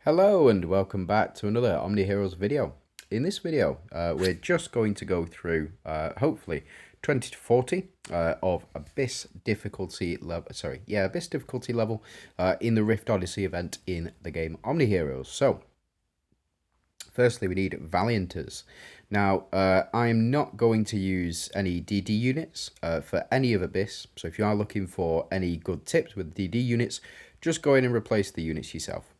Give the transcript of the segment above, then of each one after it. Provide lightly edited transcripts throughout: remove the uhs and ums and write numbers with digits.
Hello and welcome back to another OmniHeroes video. In this video, we're just going to go through, hopefully, 20 to 40 of Abyss difficulty level. Abyss difficulty level in the Rift Odyssey event in the game OmniHeroes. So, firstly, we need Valianters. Now, I'm not going to use any DD units for any of Abyss. So, if you are looking for any good tips with DD units, just go in and replace the units yourself.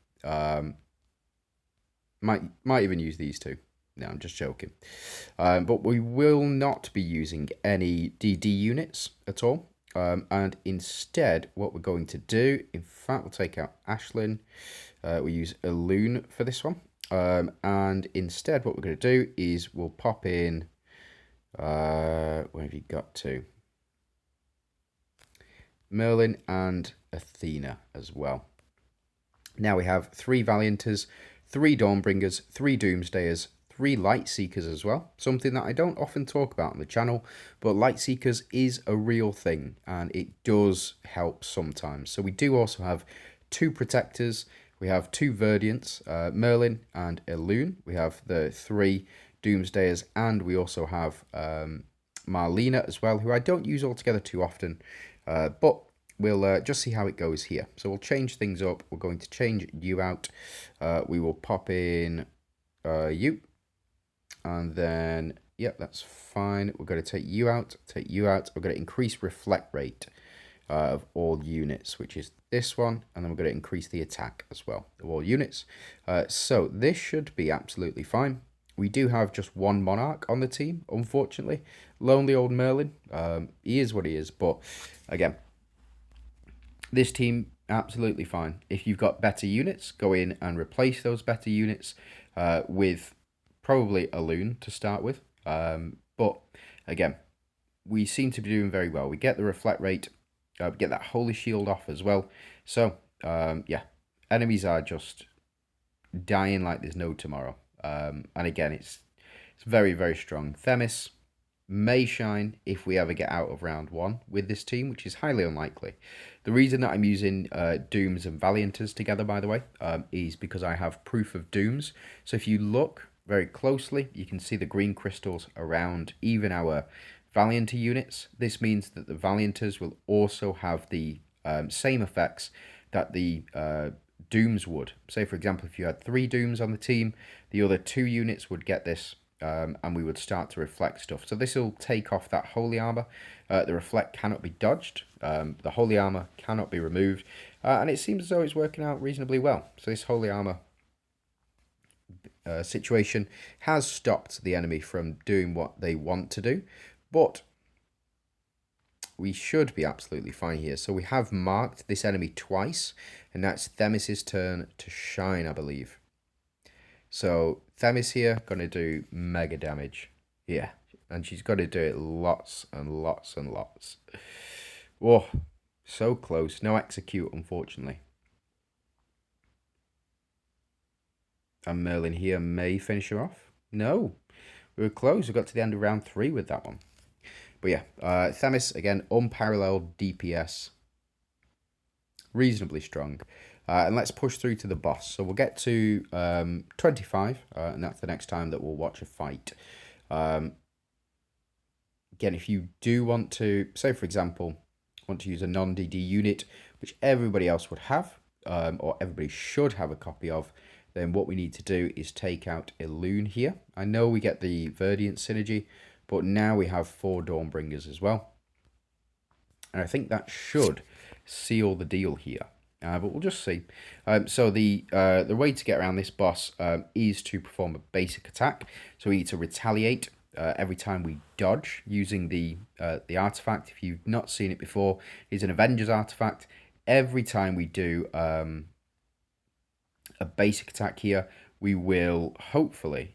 Might even use these two. No, I'm just joking. But we will not be using any DD units at all. And instead, what we're going to do, in fact, we'll take out Ashlyn. We use a loon for this one. And instead, what we're going to do is we'll pop in... where have you got to? Merlin and Athena as well. Now we have 3 Valianters, 3 Dawnbringers, 3 Doomsdayers, 3 Lightseekers as well. Something that I don't often talk about on the channel, but Lightseekers is a real thing and it does help sometimes. So we do also have 2 Protectors, we have 2 Verdients, Merlin and Elune. We have the 3 Doomsdayers and we also have Marlena as well, who I don't use altogether too often, but we'll just see how it goes here. So we'll change things up. We're going to change you out. We will pop in you. And then, yep, that's fine. We're going to take you out, take you out. We're going to increase reflect rate of all units, which is this one. And then we're going to increase the attack as well of all units. So this should be absolutely fine. We do have just one Monarch on the team, unfortunately. Lonely old Merlin. He is what he is. But again, this team, absolutely fine. If you've got better units, go in and replace those better units with probably a loon to start with. But again, we seem to be doing very well. We get the reflect rate, we get that holy shield off as well. So, yeah, enemies are just dying like there's no tomorrow. And again, it's very, very strong. Themis may shine if we ever get out of round 1 with this team, which is highly unlikely. The reason that I'm using Dooms and Valianters together, by the way, is because I have proof of Dooms. So if you look very closely, you can see the green crystals around even our Valianter units. This means that the Valianters will also have the same effects that the Dooms would. Say, for example, if you had 3 Dooms on the team, the other 2 units would get this. And we would start to reflect stuff. So this will take off that holy armor. The reflect cannot be dodged. The holy armor cannot be removed. And it seems as though it's working out reasonably well. So this holy armor situation has stopped the enemy from doing what they want to do. But we should be absolutely fine here. So we have marked this enemy twice. And that's Themis's turn to shine, I believe. So Themis here, going to do mega damage. Yeah, and she's got to do it lots and lots and lots. Whoa, so close. No execute, unfortunately. And Merlin here may finish her off. No, we were close. We got to the end of round 3 with that one. But yeah, Themis, again, unparalleled DPS. Reasonably strong. And let's push through to the boss. So we'll get to 25, and that's the next time that we'll watch a fight. Again, if you do want to, say for example, want to use a non-DD unit, which everybody else would have, or everybody should have a copy of, then what we need to do is take out a loon here. I know we get the Verdient synergy, but now we have 4 Dawnbringers as well. And I think that should seal the deal here. But we'll just see. So the way to get around this boss is to perform a basic attack. So we need to retaliate every time we dodge using the artifact. If you've not seen it before, it's an Avengers artifact. Every time we do a basic attack here, we will hopefully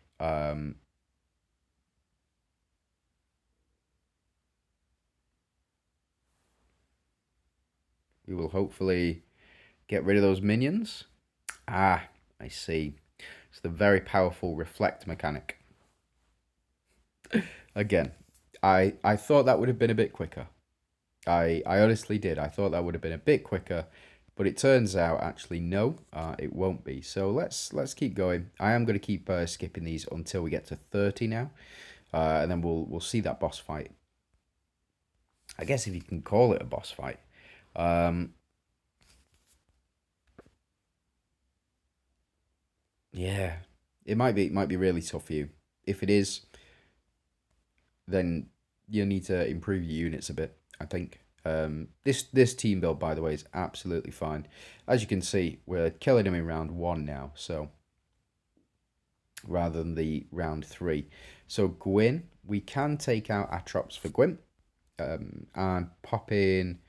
get rid of those minions. Ah, I see. It's the very powerful reflect mechanic. Again, I thought that would have been a bit quicker. I honestly did. I thought that would have been a bit quicker, But it turns out, actually, no, it won't be. So let's keep going. I am going to keep skipping these until we get to 30 now. And then we'll see that boss fight. I guess if you can call it a boss fight. Yeah, it might be really tough for you. If it is, then you need to improve your units a bit, I think. This team build, by the way, is absolutely fine. As you can see, we're killing him in round 1 now, so rather than the round 3. So Gwyn, we can take out Atrops for Gwyn, and pop in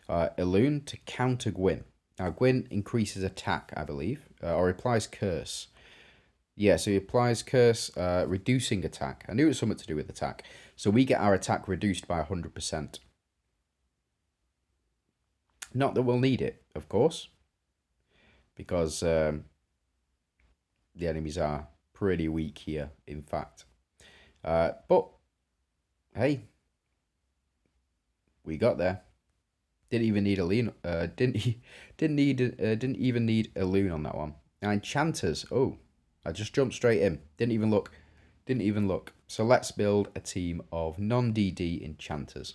Elune to counter Gwyn. Now Gwyn increases attack, I believe, or applies curse. Yeah, so he applies curse, reducing attack. I knew it was something to do with attack. So we get our attack reduced by 100%. Not that we'll need it, of course, because the enemies are pretty weak here, in fact. But, hey, we got there. Didn't even need a loon. Didn't even need a loon on that one. Now enchanters. Oh, I just jumped straight in. Didn't even look. So let's build a team of non-DD enchanters.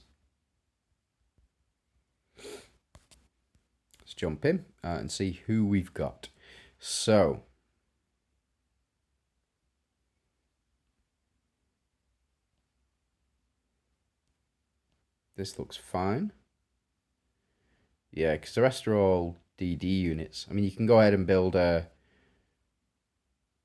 Let's jump in and see who we've got. So this looks fine. Yeah, because the rest are all DD units. I mean, you can go ahead and build a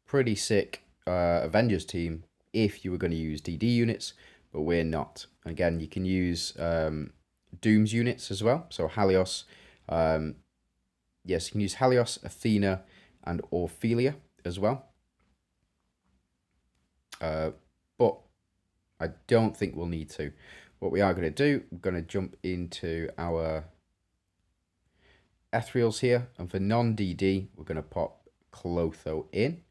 pretty sick Avengers team if you were going to use DD units, but we're not. Again, you can use Doom's units as well. So Helios, yes, you can use Helios, Athena, and Ophelia as well. But I don't think we'll need to. What we are going to do, we're going to jump into our ethereals here, and for non-DD, we're going to pop Clotho in.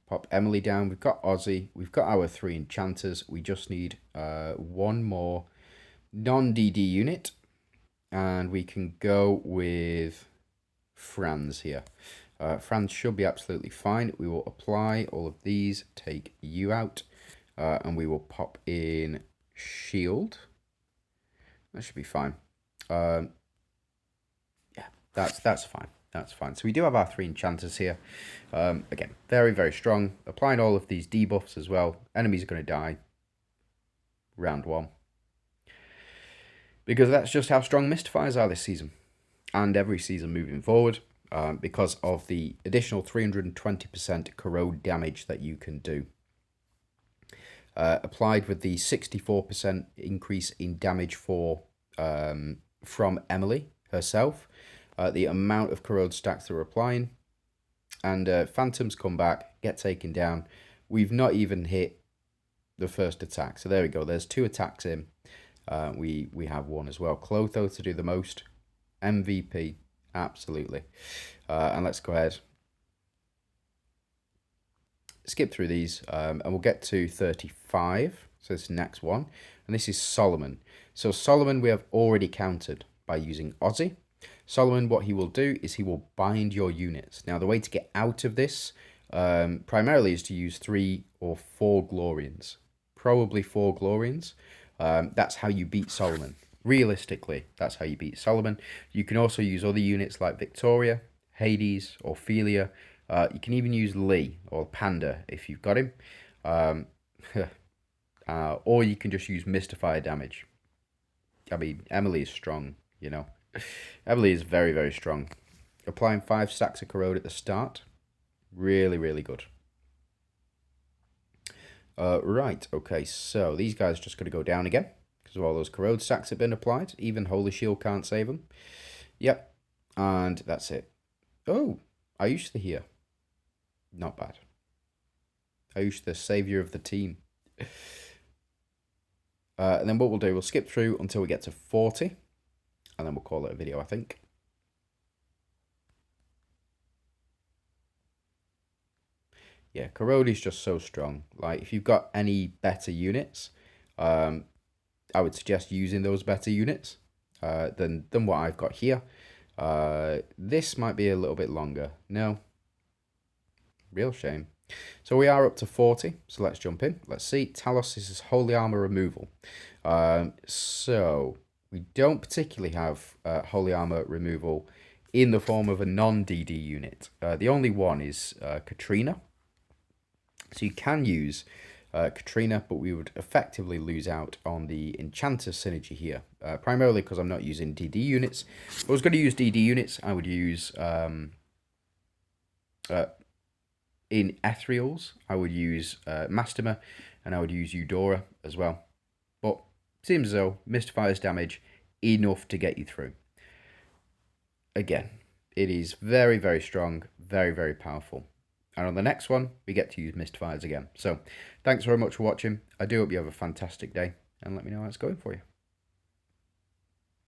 Pop Emily down. We've got Ozzy. We've got our 3 enchanters. We just need one more non-DD unit. And we can go with Franz here. Franz should be absolutely fine. We will apply all of these. Take you out. And we will pop in Shield. That should be fine. Yeah, that's fine. That's fine. So we do have our 3 enchanters here. Again, very, very strong. Applying all of these debuffs as well. Enemies are going to die. Round 1. Because that's just how strong Mystifiers are this season. And every season moving forward. Because of the additional 320% corrode damage that you can do. Applied with the 64% increase in damage from Emily herself. The amount of corrode stacks they're applying, and phantoms come back, get taken down. We've not even hit the first attack, so there we go. There's 2 attacks in. We have 1 as well. Clotho to do the most. MVP, absolutely. And let's go ahead, skip through these, and we'll get to 35. So this next one, and this is Solomon. So Solomon we have already countered by using Ozzy. Solomon, what he will do is he will bind your units. Now, the way to get out of this primarily is to use 3 or 4 Glorians. Probably 4 Glorians. That's how you beat Solomon. Realistically, that's how you beat Solomon. You can also use other units like Victoria, Hades, Ophelia. You can even use Lee or Panda if you've got him. Or you can just use Mystifier damage. I mean, Emily is strong, you know. Emily is very, very strong. Applying 5 stacks of corrode at the start. Really, really good. Right, okay, so these guys are just going to go down again. Because of all those corrode stacks have been applied. Even Holy Shield can't save them. Yep, and that's it. Oh, Ayush here. Not bad. Ayush, the saviour of the team. And then what we'll do, we'll skip through until we get to 40. And then we'll call it a video, I think. Yeah, corrode is just so strong. Like, if you've got any better units, I would suggest using those better units than what I've got here. This might be a little bit longer. No. Real shame. So we are up to 40, so let's jump in. Let's see. Talos is Holy Armor removal. So we don't particularly have Holy Armor removal in the form of a non-DD unit. The only one is Katrina. So you can use Katrina, but we would effectively lose out on the Enchanter synergy here, primarily because I'm not using DD units. If I was going to use DD units, I would use, in Ethereals, I would use Mastema, and I would use Eudora as well. But seems as though Mystifier's damage enough to get you through. Again, it is very, very strong, very, very powerful. And on the next one, we get to use Mystifiers again. So, thanks very much for watching. I do hope you have a fantastic day, and let me know how it's going for you.